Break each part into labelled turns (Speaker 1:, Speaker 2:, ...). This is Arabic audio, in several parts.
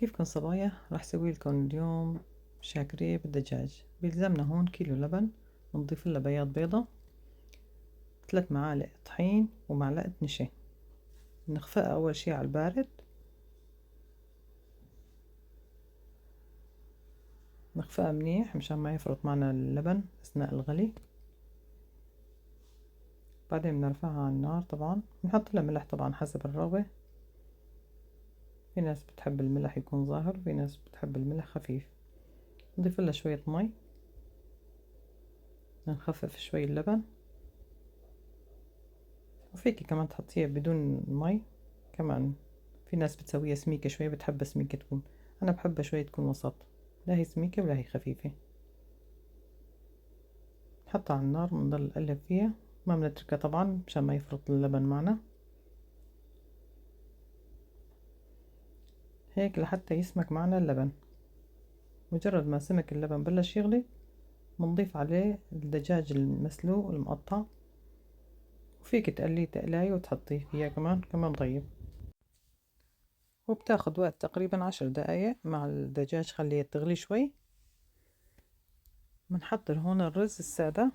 Speaker 1: كيفكن صبايا؟ راح اسوي لكم اليوم شاكريه بالدجاج. بيلزمنا هون كيلو لبن، نضيف له بياض بيضة، 3 معالق طحين ومعلقة نشا. نخفقها اول شي على البارد، نخفقها منيح مشان ما يفرط معنا اللبن اثناء الغلي. بعدين بنرفعها على النار، طبعا بنحط لها ملح طبعا حسب الرغبة. في ناس بتحب الملح يكون ظاهر، في ناس بتحب الملح خفيف. نضيف لها شوية مي، نخفف شوي اللبن، وفيكي كمان تحطيها بدون مي كمان. في ناس بتسويها سميكة شوي، بتحب سميكة تكون، أنا بحبها شوي تكون وسط، لا هي سميكة ولا هي خفيفة. نحطها على النار بنضل نقلب فيها، ما بنتركها طبعا مشان ما يفرط اللبن معنا، هيك لحتى يسمك معنا اللبن. مجرد ما سمك اللبن بلش يغلي، بنضيف عليه الدجاج المسلوق المقطع، وفيك تقليه تقلاية وتحطيه فيها كمان طيب. وبتاخد وقت تقريبا 10 دقايق مع الدجاج، خليه تغلي شوي. بنحضر هون الرز السادة.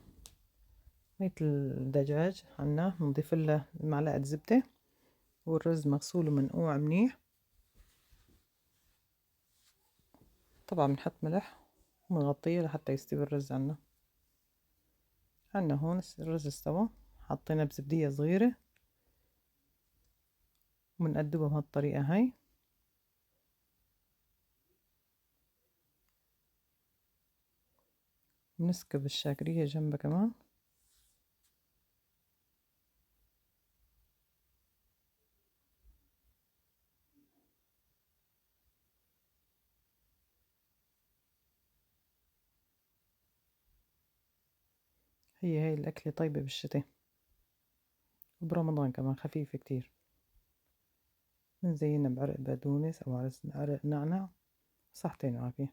Speaker 1: ميت الدجاج عنا بنضيف له معلقة زبدة، والرز مغسول ومنقوع منيح. طبعا بنحط ملح وبنغطيه لحتى يستوي الرز عنا. هون الرز استوى، حطينا بزبدية صغيرة وبنقدمه بهالطريقة هاي. بنسكب الشاكرية جنبها كمان. هي الأكلة طيبة بالشتاء وبرمضان كمان خفيفة كتير. بنزينها بعرق بقدونس أو عرق نعناع. صحتين وعافية.